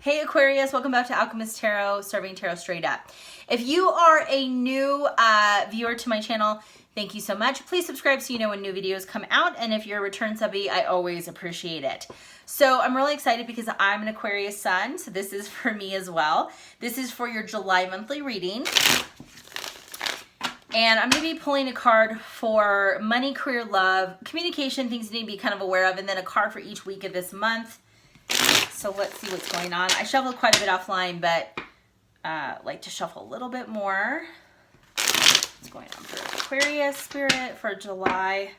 Hey Aquarius, welcome back to Owlchemist Tarot, serving tarot straight up. If you are a new viewer to my channel, thank you so much. Please subscribe so you know when new videos come out. And if you're a return subby, I always appreciate it. So I'm really excited because I'm an Aquarius sun, so this is for me as well. This is for your July monthly reading. And I'm going to be pulling a card for money, career, love, communication, things you need to be kind of aware of, and then a card for each week of this month. So let's see what's going on. I shuffled quite a bit offline, but like to shuffle a little bit more. What's going on for Aquarius spirit for July?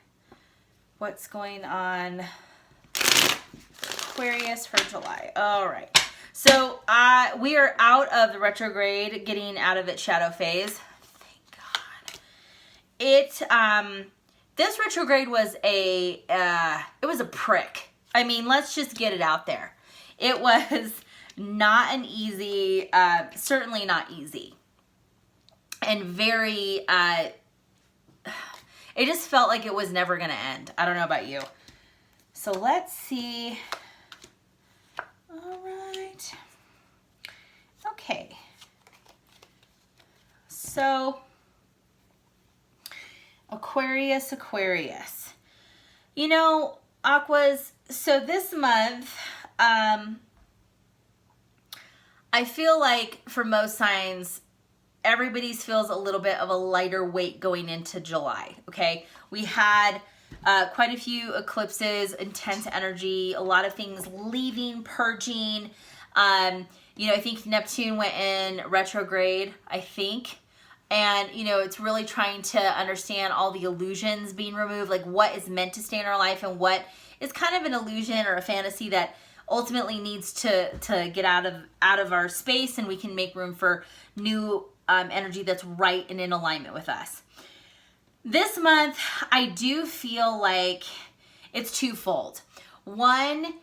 What's going on Aquarius for July? All right. So we are out of the retrograde, getting out of its shadow phase. Thank God. This retrograde was it was a prick. I mean, let's just get it out there. It was not an easy, certainly not easy. And very, it just felt like it was never going to end. I don't know about you. So let's see. All right. Okay. So, Aquarius. You know, Aquas, so this month, I feel like for most signs, everybody's feels a little bit of a lighter weight going into July, okay? We had quite a few eclipses, intense energy, a lot of things leaving, purging. You know, I think Neptune went in retrograde, I think. And, you know, it's really trying to understand all the illusions being removed, like what is meant to stay in our life and what is kind of an illusion or a fantasy that ultimately needs to get out of our space, and we can make room for new energy that's right and in alignment with us. This month, I do feel like it's twofold. One,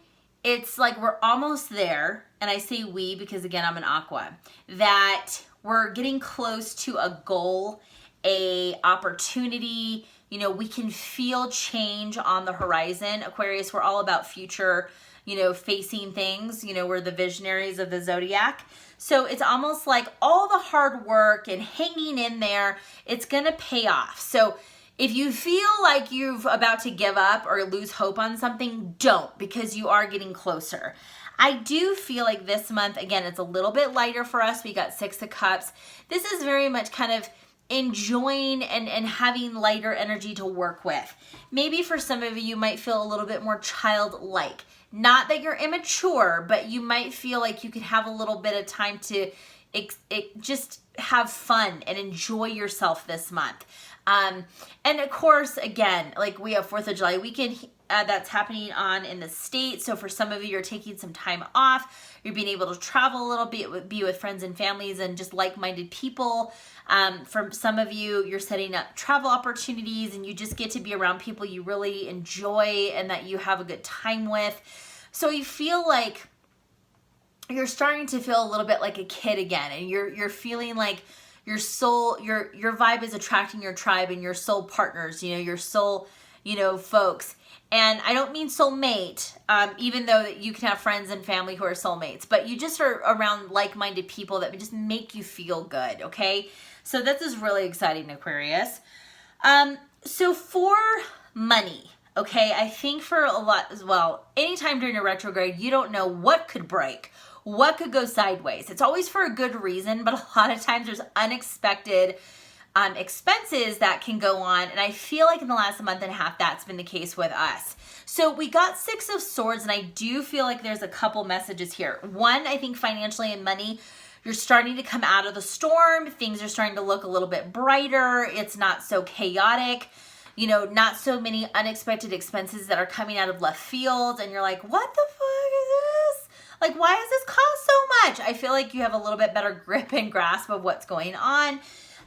it's like we're almost there, and I say we because, again, I'm an aqua, that we're getting close to a goal, a opportunity. You know, we can feel change on the horizon. Aquarius, we're all about future, you know, facing things. You know, we're the visionaries of the zodiac. So it's almost like all the hard work and hanging in there, it's going to pay off. So if you feel like you're about to give up or lose hope on something, don't, because you are getting closer. I do feel like this month, again, it's a little bit lighter for us. We got Six of Cups. This is very much kind of enjoying and having lighter energy to work with. Maybe for some of you might feel a little bit more childlike. Not that you're immature, but you might feel like you could have a little bit of time to just have fun and enjoy yourself this month. And of course, again, like we have 4th of July weekend that's happening on in the States. So for some of you, you're taking some time off. You're being able to travel a little bit, be with friends and families and just like-minded people. For some of you, you're setting up travel opportunities and you just get to be around people you really enjoy and that you have a good time with. So you feel like you're starting to feel a little bit like a kid again, and you're feeling like your soul, your vibe is attracting your tribe and your soul partners, you know, your soul, you know, folks. And I don't mean soulmate, even though you can have friends and family who are soulmates, but you just are around like-minded people that just make you feel good, okay? So this is really exciting, Aquarius. So for money, okay, I think for a lot as well, anytime during a retrograde, you don't know what could break, what could go sideways. It's always for a good reason, but a lot of times there's unexpected expenses that can go on. And I feel like in the last month and a half, that's been the case with us. So we got 6 of Swords, and I do feel like there's a couple messages here. One, I think financially and money, you're starting to come out of the storm. Things are starting to look a little bit brighter. It's not so chaotic. You know, not so many unexpected expenses that are coming out of left field. And you're like, what the fuck is this? Like, why does this cost so much? I feel like you have a little bit better grip and grasp of what's going on.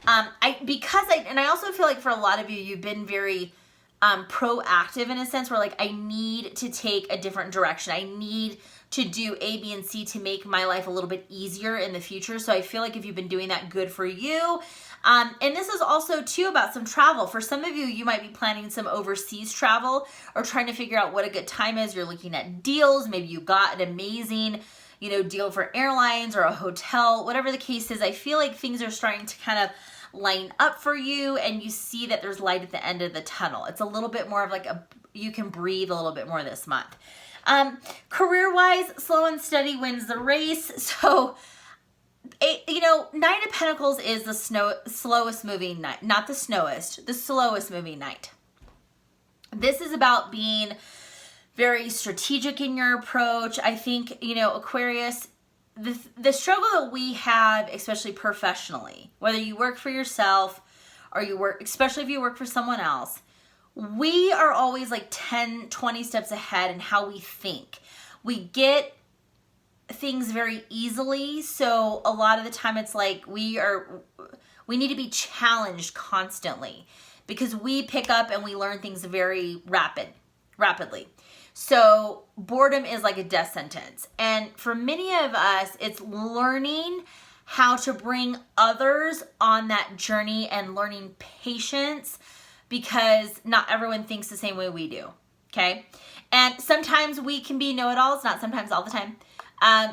And I also feel like for a lot of you, you've been very proactive in a sense where like, I need to take a different direction. I need to do A, B, and C to make my life a little bit easier in the future. So I feel like if you've been doing that, good for you. And this is also too about some travel. For some of you, you might be planning some overseas travel or trying to figure out what a good time is. You're looking at deals. Maybe you got an amazing, deal for airlines or a hotel, whatever the case is. I feel like things are starting to kind of line up for you, and you see that there's light at the end of the tunnel. It's a little bit more of like you can breathe a little bit more this month. Career-wise, slow and steady wins the race. So, Knight of Pentacles is the slowest moving knight, not the snowest, the slowest moving knight. This is about being very strategic in your approach. I think, Aquarius, the struggle that we have, especially professionally, whether you work for yourself or especially if you work for someone else, we are always like 10, 20 steps ahead in how we think. We get things very easily. So a lot of the time it's like we need to be challenged constantly because we pick up and we learn things very rapidly. So boredom is like a death sentence. And for many of us, it's learning how to bring others on that journey and learning patience, because not everyone thinks the same way we do, okay? And sometimes we can be know-it-alls, not sometimes, all the time.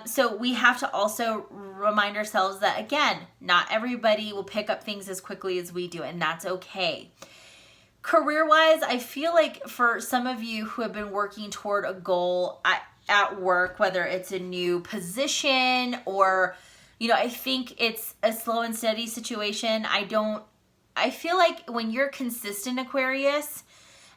So we have to also remind ourselves that, again, not everybody will pick up things as quickly as we do, and that's okay. Career-wise, I feel like for some of you who have been working toward a goal at work, whether it's a new position or, I think it's a slow and steady situation. I feel like when you're consistent, Aquarius,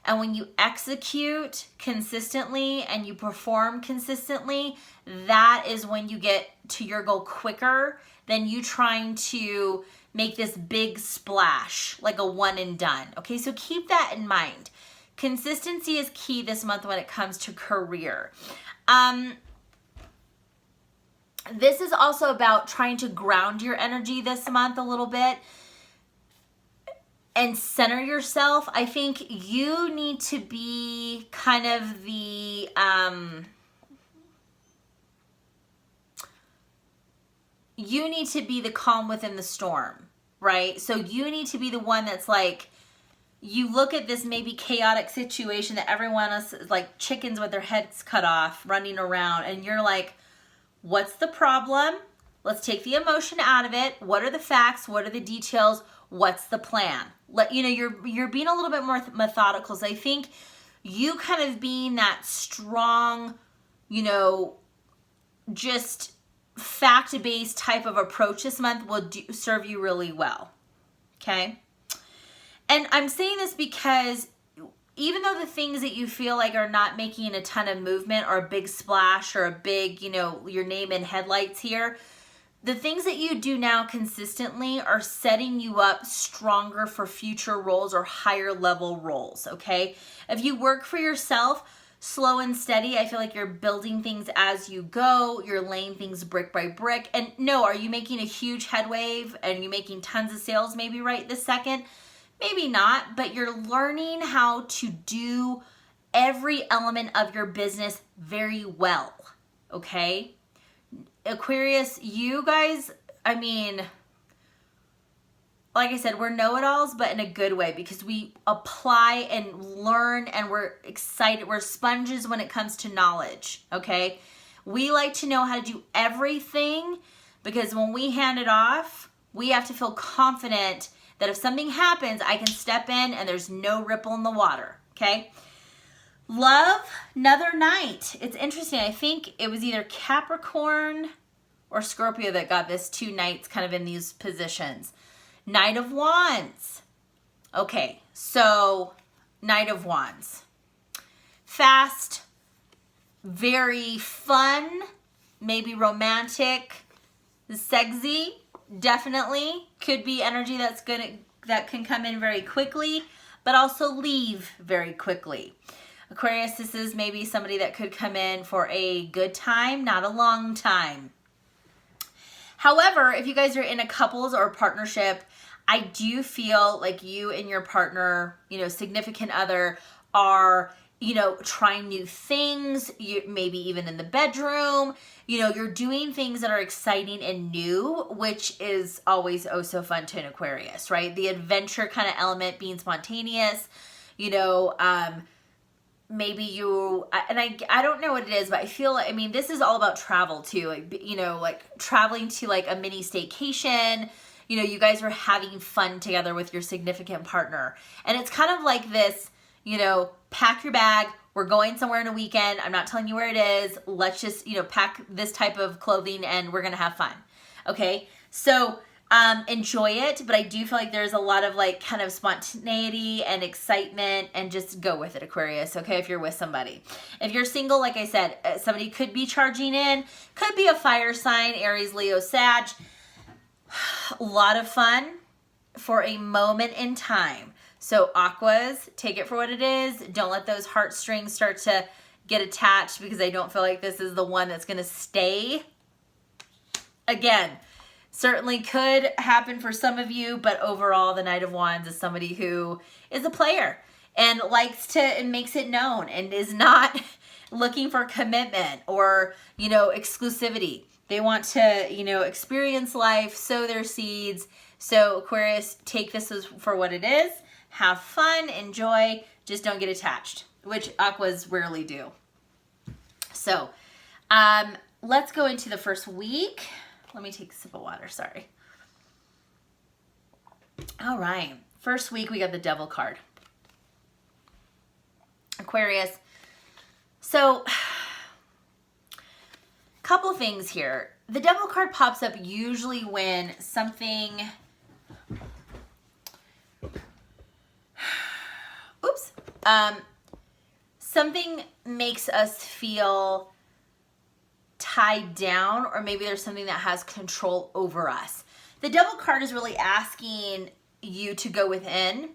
and when you execute consistently and you perform consistently, that is when you get to your goal quicker than you trying to make this big splash, like a one and done. Okay, so keep that in mind. Consistency is key this month when it comes to career. This is also about trying to ground your energy this month a little bit and center yourself. I think you need to be kind of the calm within the storm, right? So you need to be the one that's like, you look at this maybe chaotic situation that everyone else is like chickens with their heads cut off running around, and you're like, what's the problem? Let's take the emotion out of it. What are the facts? What are the details? What's the plan? You're being a little bit more methodical. So I think you kind of being that strong, just fact-based type of approach this month will serve you really well. Okay? And I'm saying this because even though the things that you feel like are not making a ton of movement or a big splash or a big, your name in headlights here, the things that you do now consistently are setting you up stronger for future roles or higher level roles, okay? If you work for yourself, slow and steady, I feel like you're building things as you go. You're laying things brick by brick. And no, are you making a huge headway and you making tons of sales maybe right this second? Maybe not, but you're learning how to do every element of your business very well, okay? Aquarius, you guys, like I said, we're know-it-alls, but in a good way, because we apply and learn, and we're excited. We're sponges when it comes to knowledge, okay? We like to know how to do everything, because when we hand it off, we have to feel confident that if something happens, I can step in and there's no ripple in the water, okay? Love, another knight. It's interesting. I think it was either Capricorn or Scorpio that got this, two knights kind of in these positions. Knight of Wands. Okay, so Knight of Wands. Fast, very fun, maybe romantic, sexy. Definitely could be energy that can come in very quickly, but also leave very quickly. Aquarius, this is maybe somebody that could come in for a good time, not a long time. However, if you guys are in a couples or partnership, I do feel like you and your partner, significant other, are, trying new things. You maybe even in the bedroom, you're doing things that are exciting and new, which is always oh so fun to an Aquarius, right? The adventure kind of element, being spontaneous, maybe you, and I don't know what it is, but I feel like, I mean, this is all about travel too. Like, you know, like traveling to like a mini staycation, you know, you guys are having fun together with your significant partner. And it's kind of like this, you know, pack your bag. We're going somewhere in a weekend. I'm not telling you where it is. Let's just, you know, pack this type of clothing and we're going to have fun. Okay. So, enjoy it, but I do feel like there's a lot of like kind of spontaneity and excitement, and just go with it, Aquarius. Okay. If you're with somebody, if you're single, like I said, somebody could be charging in, could be a fire sign, Aries, Leo, Sag. A lot of fun for a moment in time. So Aquas, take it for what it is. Don't let those heartstrings start to get attached, because I don't feel like this is the one that's going to stay. Again, certainly could happen for some of you, but overall the Knight of Wands is somebody who is a player and likes to, and makes it known, and is not looking for commitment or, you know, exclusivity. They want to, you know, experience life, sow their seeds. So Aquarius, take this as for what it is. Have fun, enjoy, just don't get attached, which Aquas rarely do. So let's go into the first week. Let me take a sip of water, sorry. All right, first week we got the Devil card. Aquarius. So, couple things here. The Devil card pops up usually when something, something makes us feel tied down, or maybe there's something that has control over us. The Devil card is really asking you to go within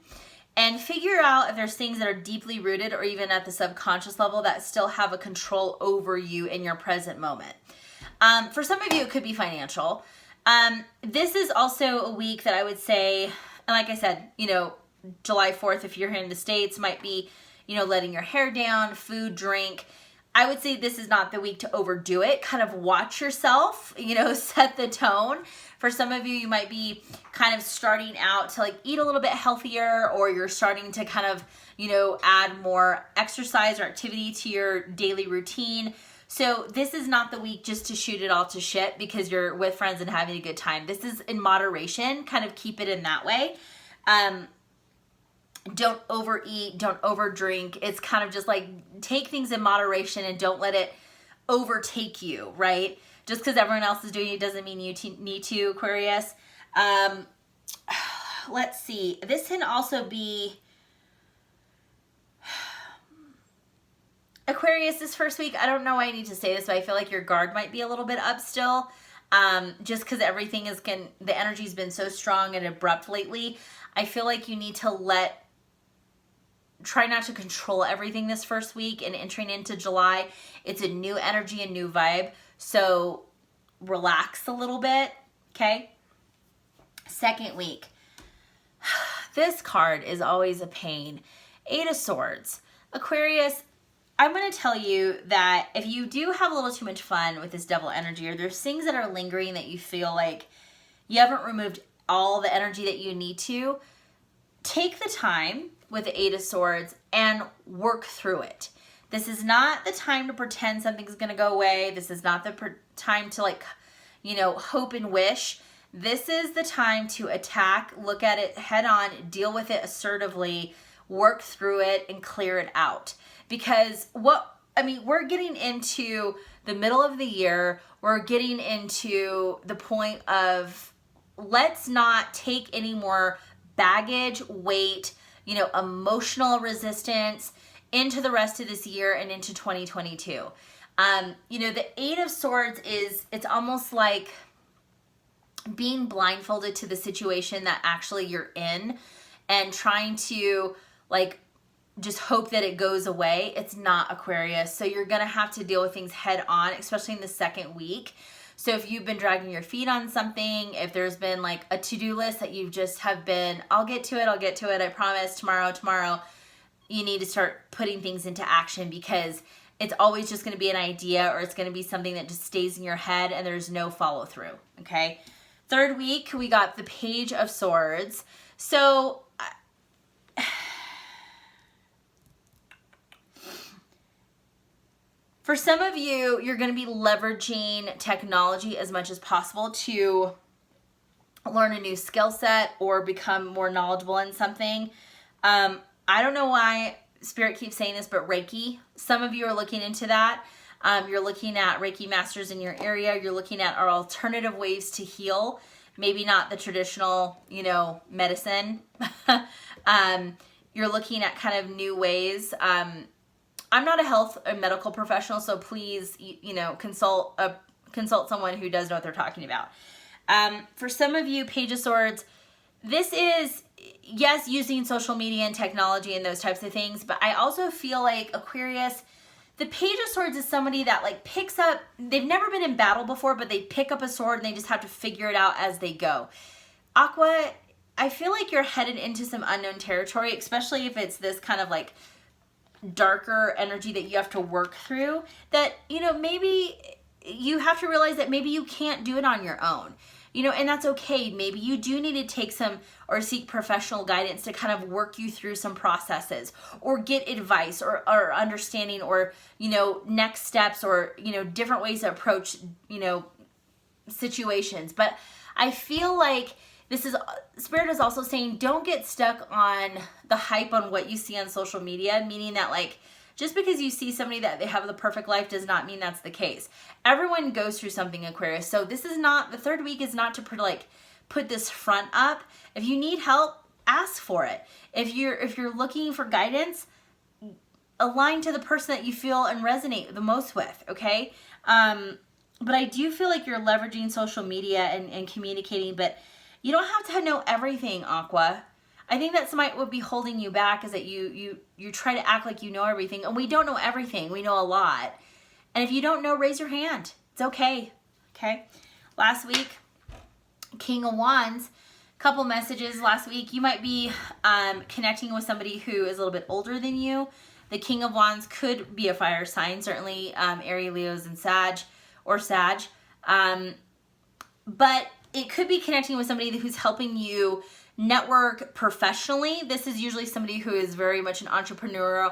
and figure out if there's things that are deeply rooted, or even at the subconscious level, that still have a control over you in your present moment. For some of you, it could be financial. This is also a week that I would say, and like I said, you know, July 4th, if you're here in the States, might be, you know, letting your hair down, food, drink. I would say this is not the week to overdo it. Kind of watch yourself, you know, set the tone. For some of you, you might be kind of starting out to like eat a little bit healthier, or you're starting to kind of, you know, add more exercise or activity to your daily routine. So this is not the week just to shoot it all to shit because you're with friends and having a good time. This is in moderation. Kind of keep it in that way. Don't overeat, don't overdrink. It's kind of just like take things in moderation and don't let it overtake you, right? Just because everyone else is doing it doesn't mean you need to, Aquarius. Let's see. This can also be Aquarius this first week. I don't know why I need to say this, but I feel like your guard might be a little bit up still. Just because everything is the energy's been so strong and abrupt lately. I feel like you need to try not to control everything this first week and entering into July. It's a new energy and new vibe. So relax a little bit, okay? Second week. This card is always a pain. 8 of Swords. Aquarius, I'm going to tell you that if you do have a little too much fun with this Devil energy, or there's things that are lingering that you feel like you haven't removed all the energy that you need to, take the time with the 8 of Swords and work through it. This is not the time to pretend something's going to go away. This is not the time to like, you know, hope and wish. This is the time to attack, look at it head on, deal with it assertively, work through it and clear it out. Because we're getting into the middle of the year. We're getting into the point of let's not take any more baggage, weight, you know, emotional resistance into the rest of this year and into 2022. You know, the 8 of Swords it's almost like being blindfolded to the situation that actually you're in and trying to like just hope that it goes away. It's not, Aquarius. So you're going to have to deal with things head on, especially in the second week. So if you've been dragging your feet on something, if there's been like a to-do list that you just have been, I'll get to it, I promise, tomorrow, you need to start putting things into action, because it's always just going to be an idea, or it's going to be something that just stays in your head and there's no follow through, okay? Third week, we got the Page of Swords. So For some of you, you're going to be leveraging technology as much as possible to learn a new skill set or become more knowledgeable in something. I don't know why Spirit keeps saying this, but Reiki, some of you are looking into that. You're looking at Reiki masters in your area. You're looking at our alternative ways to heal. Maybe not the traditional, medicine. You're looking at kind of new ways. I'm not a health or medical professional, so please, consult someone who does know what they're talking about. For some of you, Page of Swords, this is, yes, using social media and technology and those types of things, but I also feel like Aquarius, the Page of Swords is somebody that like picks up, they've never been in battle before, but they pick up a sword and they just have to figure it out as they go. Aqua, I feel like you're headed into some unknown territory, especially if it's this kind of like darker energy that you have to work through, that, maybe you have to realize that maybe you can't do it on your own, and that's okay. Maybe you do need to take some or seek professional guidance to kind of work you through some processes or get advice or understanding or, next steps or, different ways to approach, situations. But I feel like Spirit is also saying, don't get stuck on the hype on what you see on social media, meaning that like, just because you see somebody that they have the perfect life does not mean that's the case. Everyone goes through something, Aquarius. So this is not, the third week is not to put this front up. If you need help, ask for it. If you're looking for guidance, align to the person that you feel and resonate the most with, okay? But I do feel like you're leveraging social media and communicating, but you don't have to know everything, Aqua. I think that's what be holding you back, is that you try to act like you know everything, and we don't know everything. We know a lot. And if you don't know, raise your hand. It's okay. Okay? Last week, King of Wands, couple messages last week. You might be connecting with somebody who is a little bit older than you. The King of Wands could be a fire sign, certainly Aries, Leos, and Sag. But it could be connecting with somebody who's helping you network professionally. This is usually somebody who is very much an entrepreneur,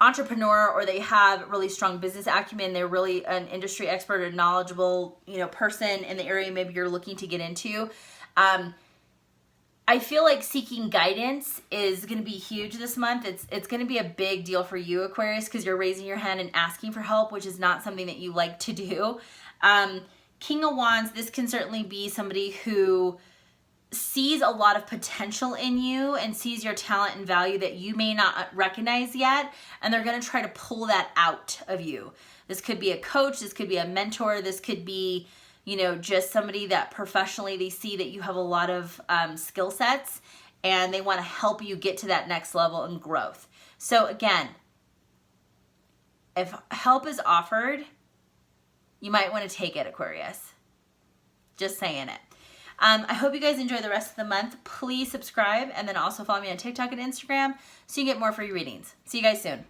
or they have really strong business acumen. They're really an industry expert, a knowledgeable, person in the area maybe you're looking to get into. I feel like seeking guidance is going to be huge this month. It's going to be a big deal for you, Aquarius, because you're raising your hand and asking for help, which is not something that you like to do. King of Wands, this can certainly be somebody who sees a lot of potential in you and sees your talent and value that you may not recognize yet, and they're going to try to pull that out of you. This could be a coach, this could be a mentor, this could be, just somebody that professionally they see that you have a lot of skill sets and they want to help you get to that next level and growth. So again, if help is offered, you might want to take it, Aquarius. Just saying it. I hope you guys enjoy the rest of the month. Please subscribe and then also follow me on TikTok and Instagram so you get more free readings. See you guys soon.